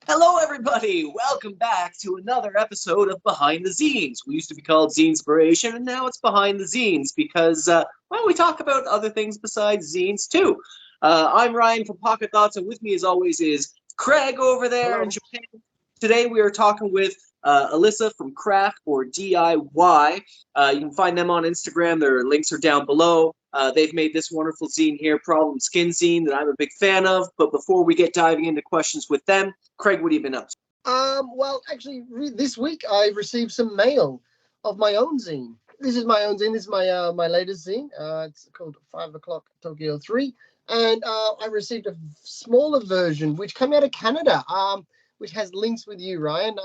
Hello, everybody! Welcome back to another episode of Behind the Zines. We used to be called Zinespiration, and now it's Behind the Zines because, we talk about other things besides zines, too. I'm Ryan from Pocket Thoughts, and with me, as always, is Craig over there in Hello. Japan. Today, we are talking with Alyssa from Craft or DIY. You can find them on Instagram. Their links are down below. They've made this wonderful zine here, Problem Skin Zine, that I'm a big fan of. But before we get diving into questions with them, Craig, what have you been up to? This week I received some mail of my own zine. This is my own zine. This is my latest zine. It's called 5 o'clock Tokyo 3, and I received a smaller version which came out of Canada. Which has links with you, Ryan.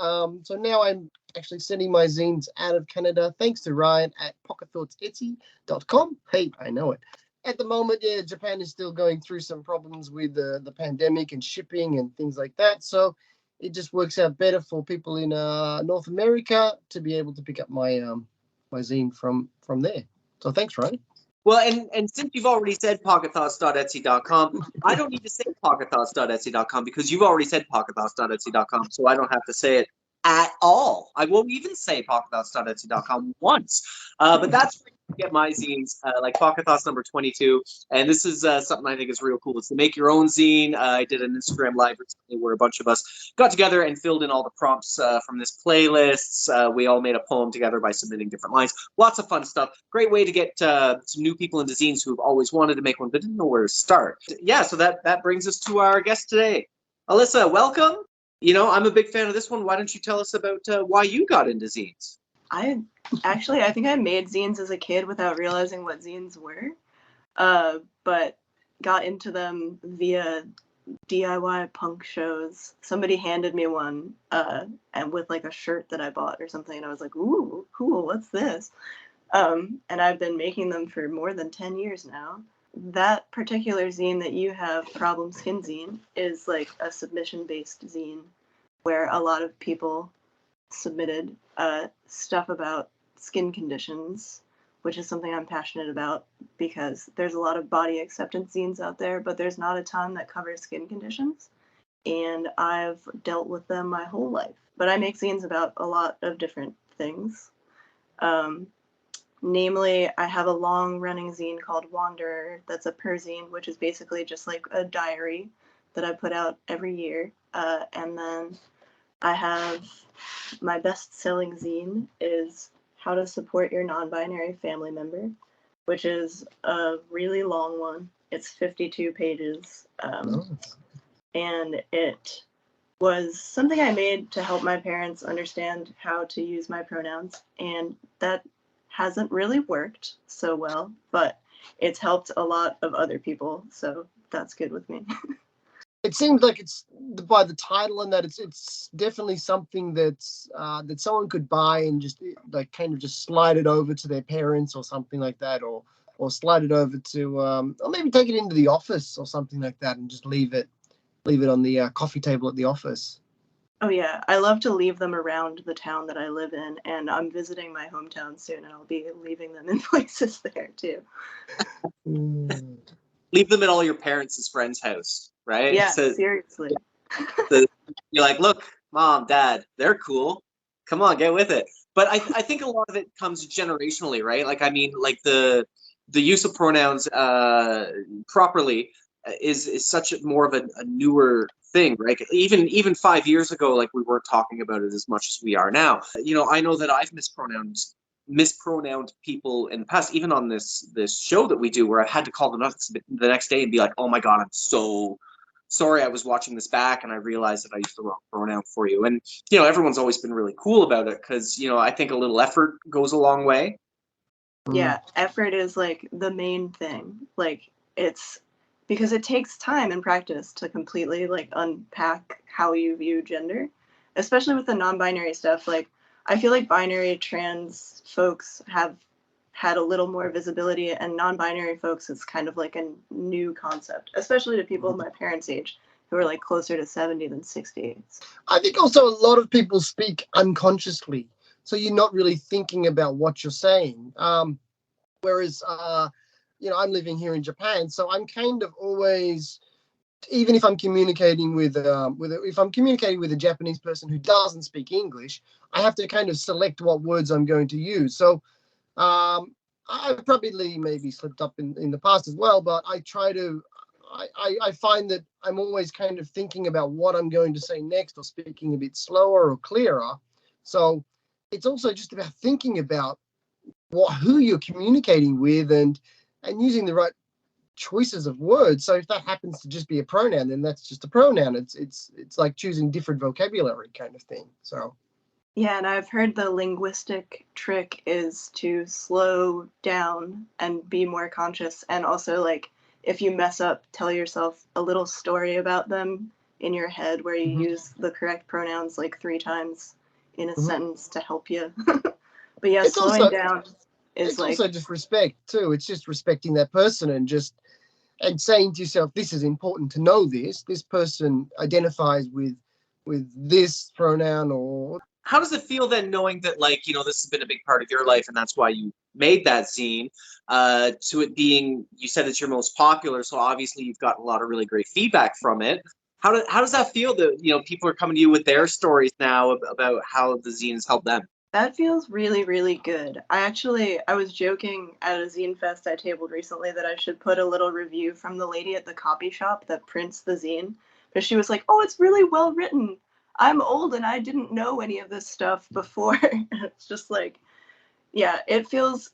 So now I'm actually sending my zines out of Canada, thanks to Ryan at pocketthoughtsetsy.com. Hey, I know it. At the moment, yeah, Japan is still going through some problems with the pandemic and shipping and things like that. So it just works out better for people in North America to be able to pick up my zine from there. So thanks, Ryan. Well, and since you've already said pocketthoughts.etsy.com, I don't need to say pocketthoughts.etsy.com because you've already said pocketthoughts.etsy.com, so I don't have to say it at all. I won't even say pocketthoughts.etsy.com once. But that's where you get my zines, like Pocket Thoughts number 22. And this is something I think is real cool. It's to make your own zine. I did an Instagram live recently where a bunch of us got together and filled in all the prompts from this playlists. We all made a poem together by submitting different lines. Lots of fun stuff. Great way to get some new people into zines who've always wanted to make one but didn't know where to start. Yeah, so that brings us to our guest today. Alyssa, welcome. I'm a big fan of this one. Why don't you tell us about why you got into zines? I think I made zines as a kid without realizing what zines were, but got into them via DIY punk shows. Somebody handed me one, and with like a shirt that I bought or something, and I was like, "Ooh, cool! What's this?" And I've been making them for more than 10 years now. That particular zine that you have, Problem Skin Zine, is like a submission-based zine where a lot of people submitted stuff about skin conditions, which is something I'm passionate about because there's a lot of body acceptance zines out there, but there's not a ton that cover skin conditions. And I've dealt with them my whole life. But I make zines about a lot of different things. Namely, I have a long-running zine called Wanderer that's a perzine, which is basically just like a diary that I put out every year. And then I have my best-selling zine is How to Support Your Non-Binary Family Member, which is a really long one. It's 52 pages. And it was something I made to help my parents understand how to use my pronouns. And that hasn't really worked so well, but it's helped a lot of other people. So that's good with me. It seems like it's by the title and that it's definitely something that's that someone could buy and just like kind of just slide it over to their parents or something like that, or slide it over to or maybe take it into the office or something like that and just leave it on the coffee table at the office. Oh yeah, I love to leave them around the town that I live in, and I'm visiting my hometown soon, and I'll be leaving them in places there too. Leave them at all your parents' friends' house, right? Yeah, So seriously. you're like, look, mom, dad, they're cool. Come on, get with it. But I think a lot of it comes generationally, right? Like, I mean, like the use of pronouns properly is such more of a newer thing, right? Even 5 years ago, like we weren't talking about it as much as we are now. I know that I've mispronounced people in the past, even on this show that we do, where I've had to call them up the next day and be like, "Oh my god, I'm so sorry, I was watching this back and I realized that I used the wrong pronoun for you." And everyone's always been really cool about it because I think a little effort goes a long way. Yeah, effort is like the main thing. Like it's because it takes time and practice to completely like unpack how you view gender, especially with the non-binary stuff. Like I feel like binary trans folks have had a little more visibility, and non-binary folks is kind of like a new concept, especially to people my parents' age who are like closer to 70 than 60. I think also a lot of people speak unconsciously, so you're not really thinking about what you're saying. Whereas, I'm living here in Japan, so I'm kind of always even if I'm communicating with a Japanese person who doesn't speak English, I have to kind of select what words I'm going to use. So I probably maybe slipped up in the past as well, but I try to. I find that I'm always kind of thinking about what I'm going to say next, or speaking a bit slower or clearer. So it's also just about thinking about who you're communicating with, and using the right choices of words. So if that happens to just be a pronoun, then that's just a pronoun. It's like choosing different vocabulary kind of thing. So Yeah, and I've heard the linguistic trick is to slow down and be more conscious, and also like if you mess up, tell yourself a little story about them in your head where you use the correct pronouns like 3 times in a sentence to help you. But yeah, it's slowing also down is it's like, also just respect too. It's just respecting that person, and saying to yourself, this is important to know this person identifies with this pronoun. Or How does it feel then knowing that, like, this has been a big part of your life and that's why you made that zine, to it being, you said it's your most popular, so obviously you've gotten a lot of really great feedback from it. How does that feel that, people are coming to you with their stories now about how the zine has helped them? that feels really, really good. I was joking at a zine fest I tabled recently that I should put a little review from the lady at the copy shop that prints the zine. But she was like, oh, it's really well written. I'm old and I didn't know any of this stuff before. It's just like, yeah, it feels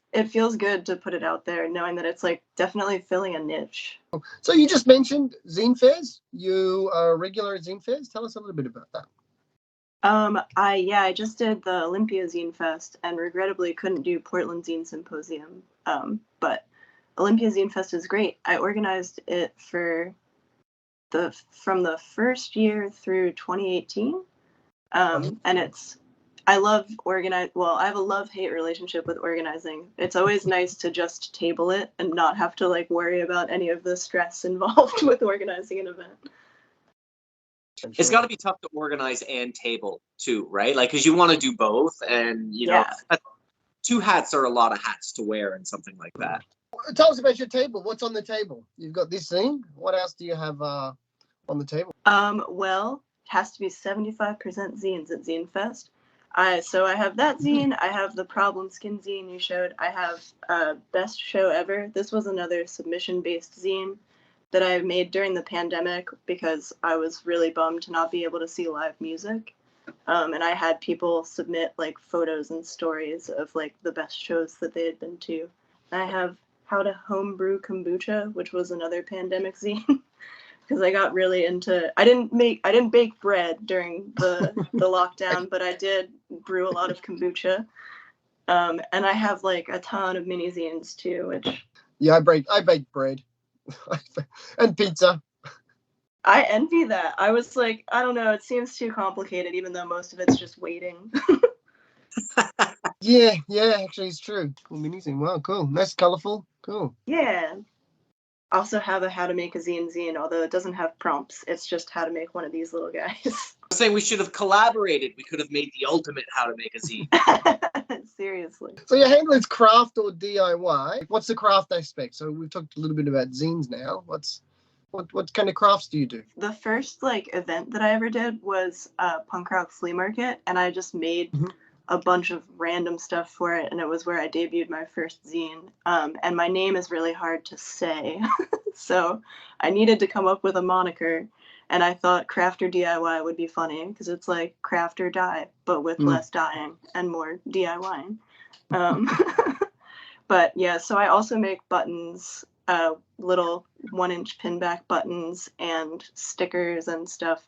good to put it out there, knowing that it's like definitely filling a niche. so you just mentioned zine fairs. You are regular at zine fairs. Tell us a little bit about that. I just did the Olympia Zine Fest and regrettably couldn't do Portland Zine Symposium. But Olympia Zine Fest is great. I organized it from the first year through 2018. And I love I have a love-hate relationship with organizing. It's always nice to just table it and not have to like worry about any of the stress involved with organizing an event. It's got to be tough to organize and table too, right? Like, because you want to do both, and Yeah. 2 hats are a lot of hats to wear in something like that. Tell us about your table. What's on the table? You've got this zine. What else do you have on the table? Well, it has to be 75% zines at Zine Fest. So I have that zine. I have the Problem Skin zine you showed. I have Best Show Ever. This was another submission-based zine that I made during the pandemic because I was really bummed to not be able to see live music. And I had people submit like photos and stories of like the best shows that they had been to. And I have How to Homebrew Kombucha, which was another pandemic zine. Because I got really into I didn't bake bread during the lockdown, but I did brew a lot of kombucha. And I have like a ton of mini zines too, which Yeah, I bake bread and pizza. I envy that. I was like, I don't know, it seems too complicated, even though most of it's just waiting. Yeah, actually, it's true. Cool mini zine. Wow, cool. Nice, colorful. Cool. Yeah. Also have a How to Make a Zine, although it doesn't have prompts. It's just how to make one of these little guys. I'm saying we should have collaborated. We could have made the ultimate How to Make a Zine. Seriously. So your handle is craft or DIY. What's the craft aspect? So we've talked a little bit about zines now. What kind of crafts do you do? The first like event that I ever did was a punk rock flea market, and I just made a bunch of random stuff for it, and it was where I debuted my first zine. And my name is really hard to say, so I needed to come up with a moniker, and I thought craft or DIY would be funny because it's like craft or die, but with less dying and more DIYing. But yeah, so I also make buttons, little 1-inch pinback buttons and stickers and stuff.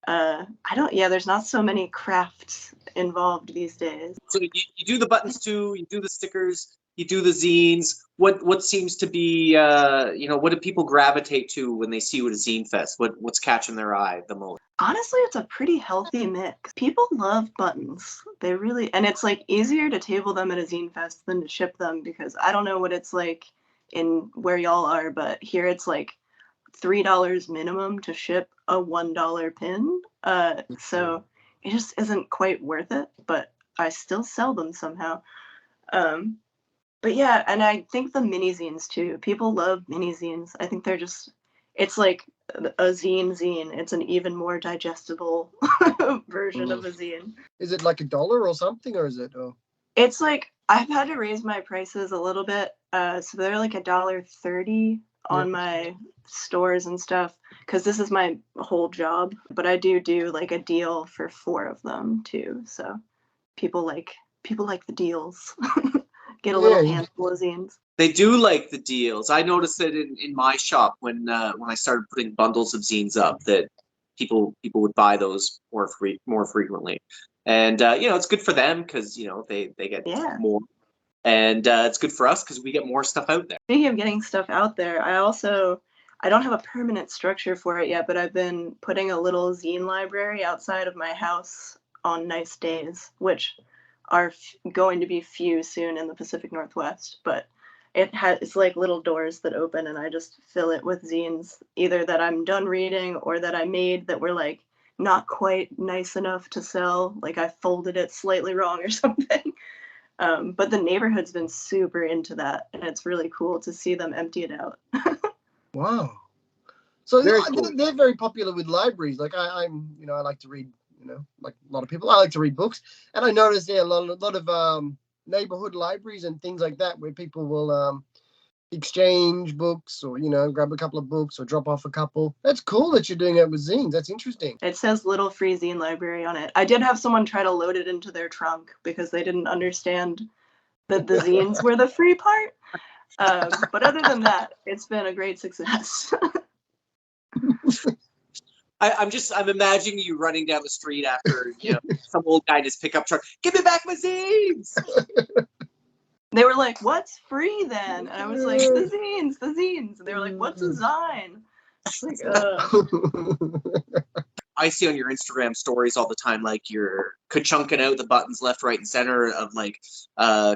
There's not so many crafts involved these days. So you do the buttons too. You do the stickers. You do the zines. What seems to be what do people gravitate to when they see you at a zine fest? What's catching their eye the most? Honestly, it's a pretty healthy mix. People love buttons. They really, and it's like easier to table them at a zine fest than to ship them because I don't know what it's like in where y'all are, but here it's like $3 minimum to ship a $1 pin. So it just isn't quite worth it, but I still sell them somehow. But yeah, and I think the mini zines too. People love mini zines. I think they're just, it's like a zine. It's an even more digestible version of a zine. Is it like $1 or something, or is it? Oh. It's like I've had to raise my prices a little bit, so they're like $1.30 on my stores and stuff, because this is my whole job. But I do like a deal for 4 of them too, so people like the deals. Get a little handful of zines. They do like the deals. I noticed it in my shop when I started putting bundles of zines up, that people would buy those more frequently, and it's good for them because they get more, and it's good for us because we get more stuff out there. Speaking of getting stuff out there, I don't have a permanent structure for it yet, but I've been putting a little zine library outside of my house on nice days, which are going to be few soon in the Pacific Northwest, but it's like little doors that open, and I just fill it with zines, either that I'm done reading or that I made that were like not quite nice enough to sell, like I folded it slightly wrong or something. But the neighborhood's been super into that, and it's really cool to see them empty it out. Wow. So Cool. they're very popular with libraries. Like I like to read, like a lot of people, I like to read books. And I noticed there are a lot of neighborhood libraries and things like that where people will exchange books, or grab a couple of books or drop off a couple. That's cool that you're doing it with zines. That's interesting. It says little free zine library on it. I did have someone try to load it into their trunk because they didn't understand that the zines were the free part. But other than that, it's been a great success. I'm imagining you running down the street after some old guy in his pickup truck. Give me back my zines. They were like, "What's free then?" And I was like, "The zines, the zines." And they were like, "What's a zine?" It's like, I see on your Instagram stories all the time, like you're ka-chunking out the buttons left, right, and center of like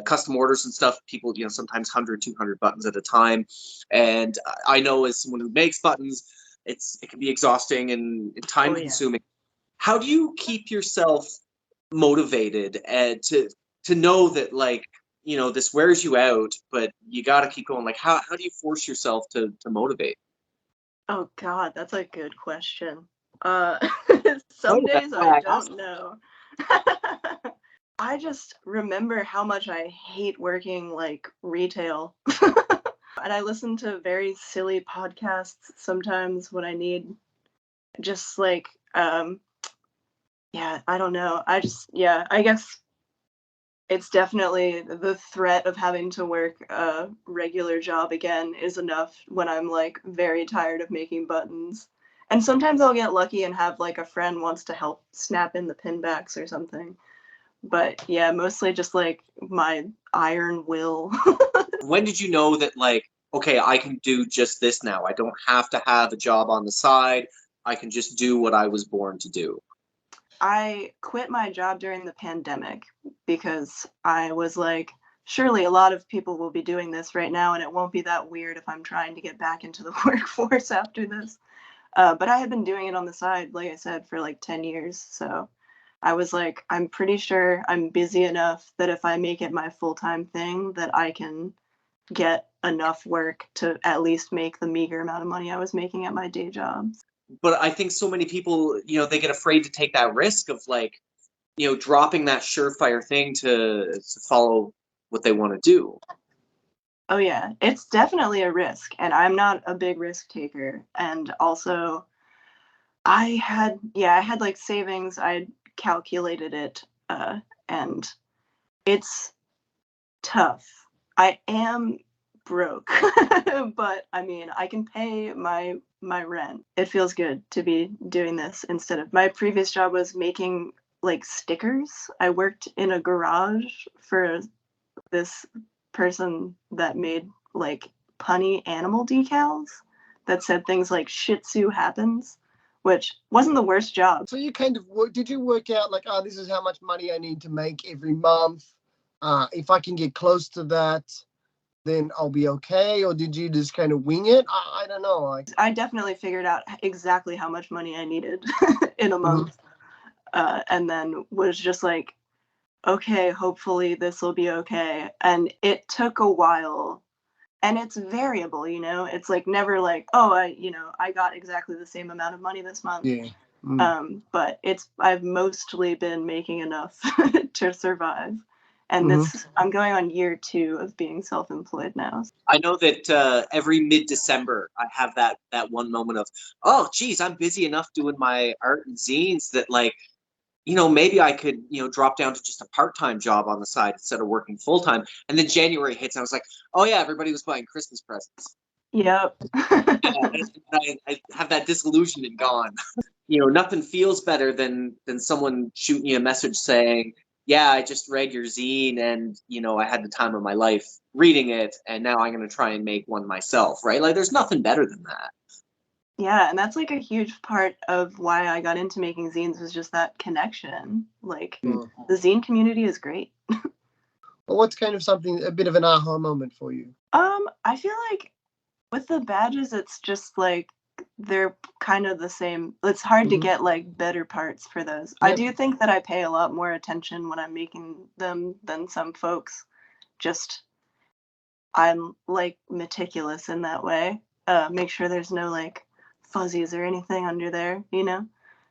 custom orders and stuff. People, sometimes 100, 200 buttons at a time. And I know as someone who makes buttons, it can be exhausting and time consuming. How do you keep yourself motivated and to know that this wears you out, but you got to keep going? Like, how do you force yourself to motivate? Oh God, that's a good question. Some days I don't know. I just remember how much I hate working like retail. And I listen to very silly podcasts sometimes when I need just like I don't know. I guess it's definitely the threat of having to work a regular job again is enough when I'm like very tired of making buttons. And sometimes I'll get lucky and have like a friend wants to help snap in the pin backs or something. But yeah, mostly just like my iron will. When did you know that okay, I can do just this now? I don't have to have a job on the side. I can just do what I was born to do. I quit my job during the pandemic because I was like, surely a lot of people will be doing this right now, and it won't be that weird if I'm trying to get back into the workforce after this. But I had been doing it on the side, like I said, for like 10 years. So I was like, I'm pretty sure I'm busy enough that if I make it my full-time thing, that I can get enough work to at least make the meager amount of money I was making at my day job. But I think so many people, they get afraid to take that risk of dropping that surefire thing to follow what they want to do. Oh yeah, it's definitely a risk, and I'm not a big risk taker. And also, I had like savings. I calculated it, and it's tough. I am broke, but I mean, I can pay my rent. It feels good to be doing this instead of my previous job was making like stickers. I worked in a garage for this person that made like punny animal decals that said things like Shih Tzu happens, which wasn't the worst job. So you kind of did you work out like, this is how much money I need to make every month? If I can get close to that, then I'll be okay? Or did you just kind of wing it? I don't know. I definitely figured out exactly how much money I needed in a month. And then was just like, okay, hopefully this will be okay. And it took a while and it's variable, you know. It's like never like, oh, I got exactly the same amount of money this month. Yeah. But I've mostly been making enough to survive. And Mhm. I'm going on year 2 of being self-employed now. I know that every mid-December I have that one moment of, oh, geez, I'm busy enough doing my art and zines that, like, you know, maybe I could, you know, drop down to just a part-time job on the side instead of working full-time. And then January hits, and I was like, oh yeah, everybody was buying Christmas presents. Yep. I have that disillusionment gone. You know, nothing feels better than someone shooting you a message saying, yeah, I just read your zine and, you know, I had the time of my life reading it, and now I'm going to try and make one myself, right? Like, there's nothing better than that. Yeah, and that's like a huge part of why I got into making zines, was just that connection. Like, Mm. the zine community is great. Well, what's kind of something, a bit of an aha moment for you? I feel like with the badges, it's just like they're kind of the same. It's hard to Mhm. get like better parts for those. I Yep. do think that I pay a lot more attention when I'm making them than some folks. Just I'm like meticulous in that way. Make sure there's no like fuzzies or anything under there, you know?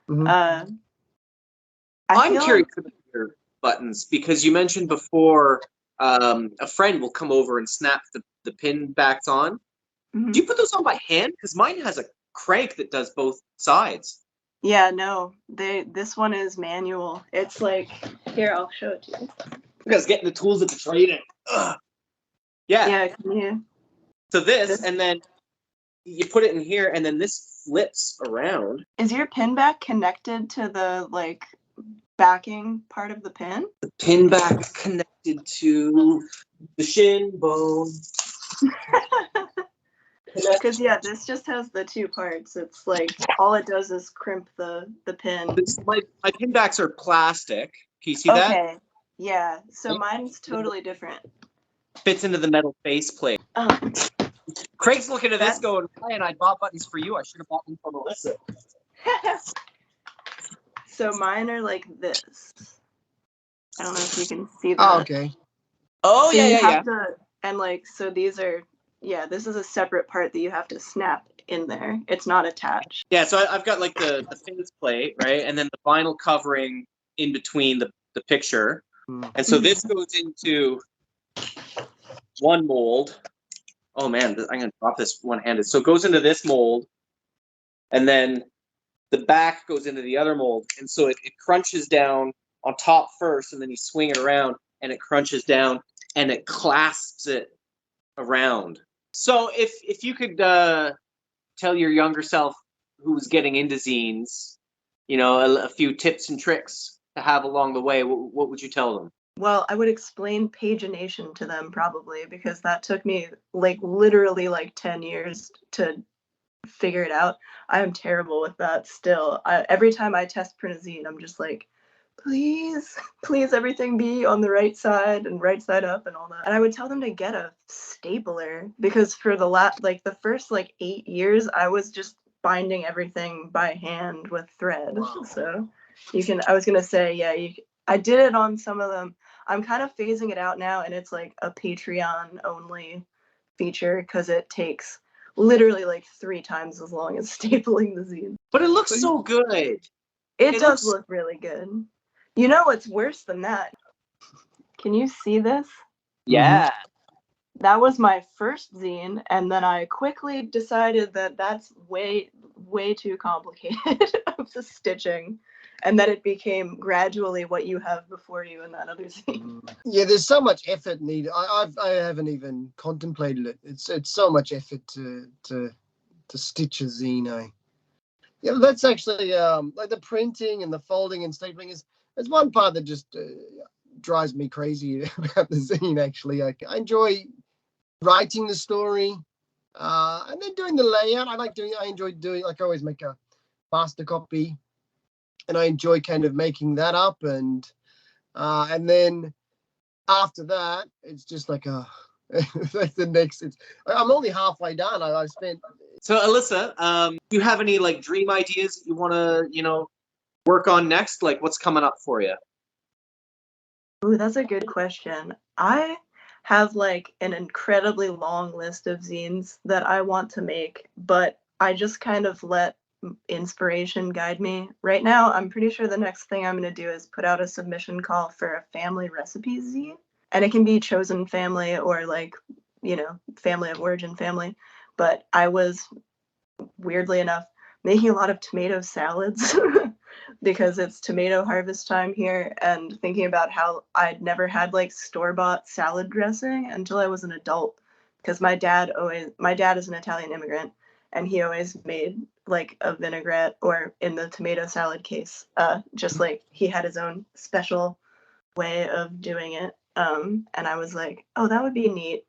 Mhm. Uh, I I'm feel curious like about your buttons because you mentioned before a friend will come over and snap the pin backs on. Do mhm. you put those on by hand? Because mine has a crank that does both sides. Yeah, no, this one is manual. It's like, here, I'll show it to you. You guys getting the tools of the trade. Ugh. Yeah. Yeah, can you? So this, This and then you put it in here, and then this flips around. is your pin back connected to the like backing part of the pin? The pin back connected to the shin bone. Because yeah, this just has the 2 parts. It's like all it does is crimp the pin. My pin backs are plastic. Can you see that? Okay, yeah. So mine's totally different. Fits into the metal faceplate. Oh, Craig's looking at this That's- going, Ryan, I bought buttons for you. I should have bought them from Alyssa. so mine are like this. I don't know if you can see that. Oh, okay. Oh, So yeah, you yeah, yeah. have to, and like, so these are, yeah, this is a separate part that you have to snap in there. It's not attached. Yeah, so I've got like the faceplate, right? And then the vinyl covering in between the picture. Mm. And so this goes into one mold. Oh, man, I'm going to drop this one-handed. So it goes into this mold, and then the back goes into the other mold. And so it crunches down on top first, and then you swing it around, and it crunches down, and it clasps it around. So if you could tell your younger self who was getting into zines, you know, a few tips and tricks to have along the way, what would you tell them? Well, I would explain pagination to them probably, because that took me like literally like 10 years to figure it out. I am terrible with that still. Every time I test print a zine, I'm just like, please, please, everything be on the right side and right side up and all that. And I would tell them to get a stapler, because for the first like 8 years, I was just binding everything by hand with thread. Wow. So I was gonna say, yeah, I did it on some of them. I'm kind of phasing it out now, and it's like a Patreon only feature because it takes literally like 3 times as long as stapling the zine. But it looks so good. It does look really good. You know what's worse than that? Can you see this? Yeah. That was my first zine, and then I quickly decided that that's way, way too complicated of the stitching, and that it became gradually what you have before you in that other zine. Yeah, there's so much effort needed. I haven't even contemplated it. It's so much effort to stitch a zine. Yeah, that's actually like the printing and the folding and stapling is one part that just drives me crazy about the zine. Actually, I enjoy writing the story, and then doing the layout. I enjoy doing, like, I always make a master copy, and I enjoy kind of making that up, and then after that, it's just like like the next. I'm only halfway done. I've spent. So Alyssa, do you have any like dream ideas that you want to, you know, work on next? Like, what's coming up for you? Ooh, that's a good question. I have like an incredibly long list of zines that I want to make, but I just kind of let inspiration guide me. Right now, I'm pretty sure the next thing I'm going to do is put out a submission call for a family recipes zine. And it can be chosen family or like, family of origin family. But I was, weirdly enough, making a lot of tomato salads because it's tomato harvest time here, and thinking about how I'd never had like store-bought salad dressing until I was an adult, because my dad is an Italian immigrant, and he always made like a vinaigrette, or in the tomato salad case, just like he had his own special way of doing it. And I was like, oh, that would be neat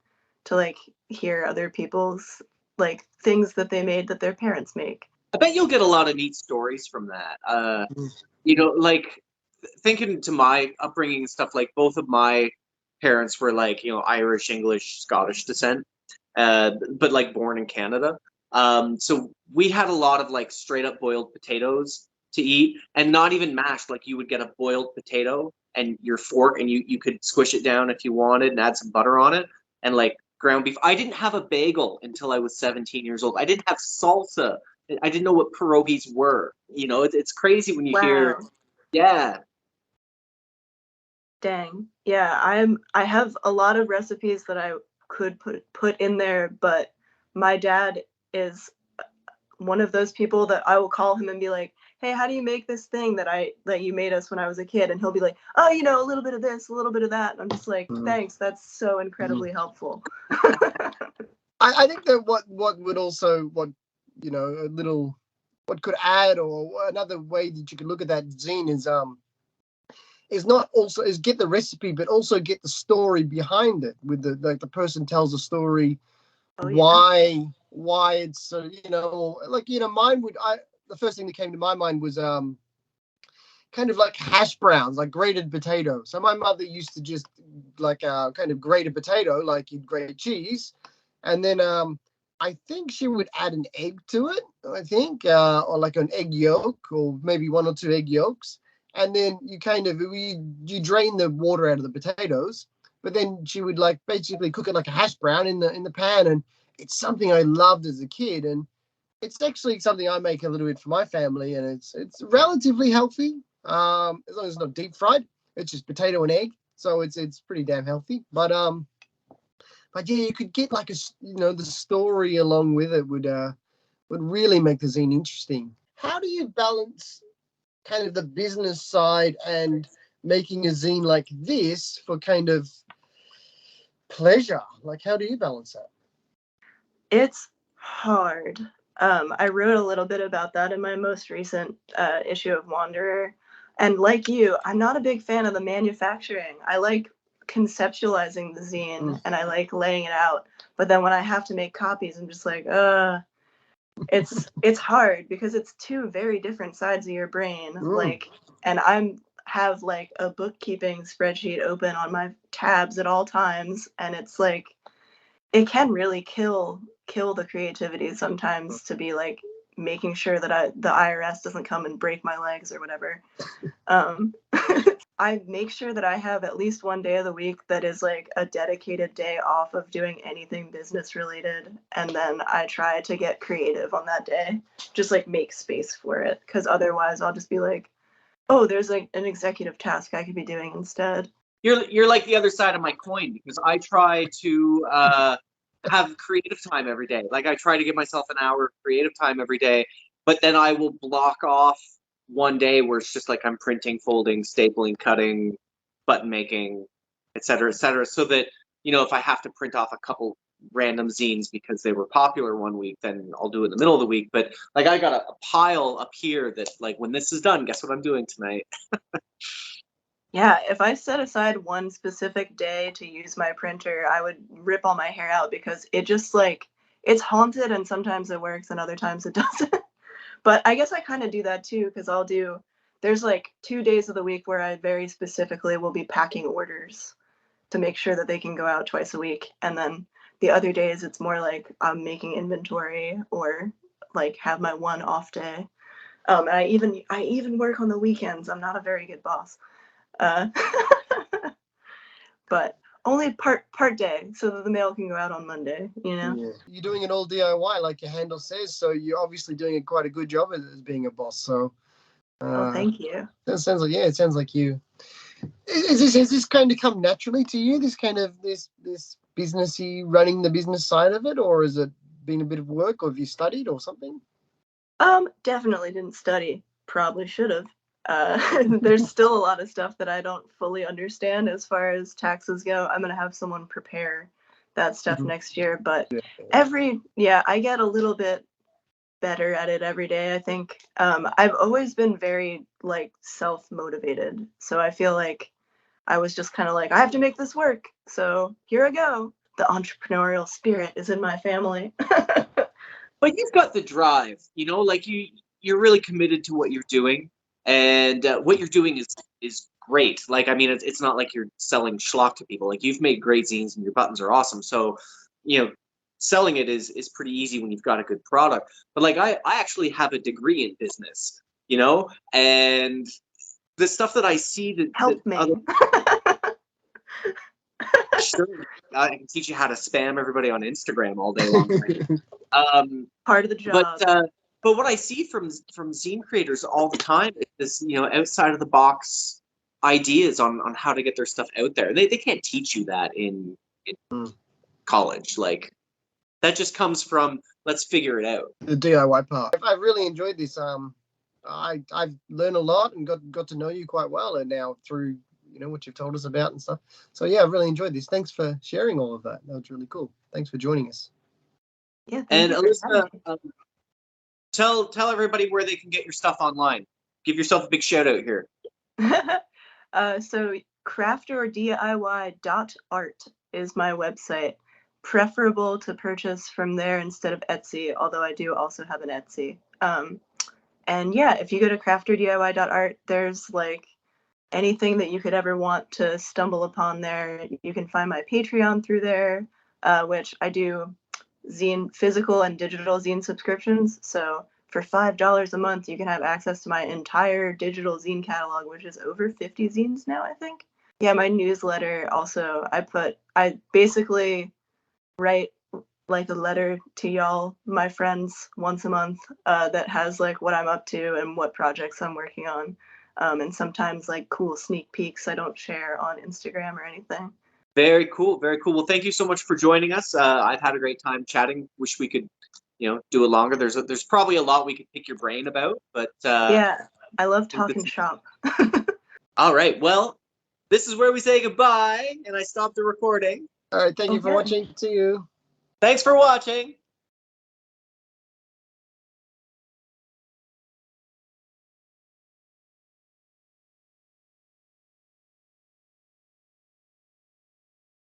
to like hear other people's like things that they made that their parents make. I bet you'll get a lot of neat stories from that. Like thinking to my upbringing and stuff, like both of my parents were like, Irish, English, Scottish descent, but like born in Canada. So we had a lot of like straight up boiled potatoes to eat, and not even mashed. Like you would get a boiled potato and your fork, and you could squish it down if you wanted and add some butter on it, and like ground beef. I didn't have a bagel until I was 17 years old. I didn't have salsa. I didn't know what pierogies were. It's crazy when you hear, Wow. yeah. Dang. Yeah, I have a lot of recipes that I could put in there, but my dad is one of those people that I will call him and be like, "Hey, how do you make this thing that you made us when I was a kid?" And he'll be like, "Oh, a little bit of this, a little bit of that." And I'm just like, "Thanks, that's so incredibly helpful." I think that what would also what could add, or another way that you could look at that zine is not also is get the recipe, but also get the story behind it, with the person tells a story, Oh yeah. why it's mine would I the first thing that came to my mind was kind of like hash browns, like grated potato. So my mother used to just like kind of grate a potato like you'd grate cheese, and then I think she would add an egg to it. I think, or like an egg yolk, or maybe one or two egg yolks, and then you drain the water out of the potatoes. But then she would like basically cook it like a hash brown in the pan, and it's something I loved as a kid, and it's actually something I make a little bit for my family, and it's relatively healthy. As long as it's not deep fried, it's just potato and egg, so it's pretty damn healthy. But yeah, you could get like the story along with it would really make the zine interesting. How do you balance kind of the business side and making a zine like this for kind of pleasure? Like, how do you balance that? It's hard. I wrote a little bit about that in my most recent issue of Wanderer. And like you, I'm not a big fan of the manufacturing. I like conceptualizing the zine and I like laying it out. But then when I have to make copies, I'm just like, it's hard because it's two very different sides of your brain. Like, and have like a bookkeeping spreadsheet open on my tabs at all times, and it's like it can really kill the creativity sometimes to be like making sure that the IRS doesn't come and break my legs or whatever. I make sure that I have at least one day of the week that is like a dedicated day off of doing anything business related, and then I try to get creative on that day, just like make space for it, because otherwise I'll just be like, oh, there's like an executive task I could be doing instead. You're like the other side of my coin, because I try to have creative time every day. Like I try to give myself an hour of creative time every day, but then I will block off one day where it's just like I'm printing, folding, stapling, cutting, button making, et cetera, so that if I have to print off a couple random zines because they were popular one week, then I'll do it in the middle of the week. But like I got a pile up here that like when this is done, guess what I'm doing tonight? Yeah, if I set aside one specific day to use my printer, I would rip all my hair out because it just like it's haunted, and sometimes it works and other times it doesn't. But I guess I kind of do that too, because there's like 2 days of the week where I very specifically will be packing orders to make sure that they can go out twice a week. And then the other days it's more like I'm making inventory or like have my one off day. And I even work on the weekends. I'm not a very good boss. Uh, but only part day, so that the mail can go out on Monday. You know. Yeah. You're doing it all DIY, like your handle says. So you're obviously doing quite a good job as being a boss. So. Oh, thank you. That sounds like it sounds like you. Has this kind of come naturally to you? This kind of this businessy running the business side of it, or has it been a bit of work, or have you studied or something? Definitely didn't study. Probably should have. There's still a lot of stuff that I don't fully understand as far as taxes go. I'm gonna have someone prepare that stuff next year, but I get a little bit better at it every day, I think. I've always been very like self-motivated, so I feel like I was just kind of like, I have to make this work, so here I go. The entrepreneurial spirit is in my family. But you've got the drive, like you're really committed to what you're doing, and what you're doing is great. Like, I mean, it's not like you're selling schlock to people. Like, you've made great zines and your buttons are awesome. So, selling it is pretty easy when you've got a good product. But like, I actually have a degree in business, and the stuff that I see Help me. Sure, I can teach you how to spam everybody on Instagram all day long. Part of the job. But what I see from zine creators all the time is this, outside of the box ideas on how to get their stuff out there. They can't teach you that in college. Like, that just comes from, let's figure it out. The DIY part. I've really enjoyed this. I've learned a lot and got to know you quite well, and now through what you've told us about and stuff. So yeah, I've really enjoyed this. Thanks for sharing all of that. That was really cool. Thanks for joining us. Yeah. And Alyssa, tell everybody where they can get your stuff online. Give yourself a big shout out here. So crafterdiy.art is my website. Preferable to purchase from there instead of Etsy, although I do also have an Etsy. And yeah, if you go to crafterdiy.art, there's like anything that you could ever want to stumble upon there. You can find my Patreon through there, which I do zine, physical and digital zine subscriptions. So for $5 a month, you can have access to my entire digital zine catalog, which is over 50 zines now, I think. Yeah, my newsletter also, I basically write like a letter to y'all, my friends, once a month, that has like what I'm up to and what projects I'm working on. And sometimes like cool sneak peeks I don't share on Instagram or anything. Very cool, very cool. Well, thank you so much for joining us. I've had a great time chatting. Wish we could, do it longer. There's probably a lot we could pick your brain about, but yeah, I love talking shop. All right, well, this is where we say goodbye, and I stop the recording. All right, thank you for watching. See you. Thanks for watching.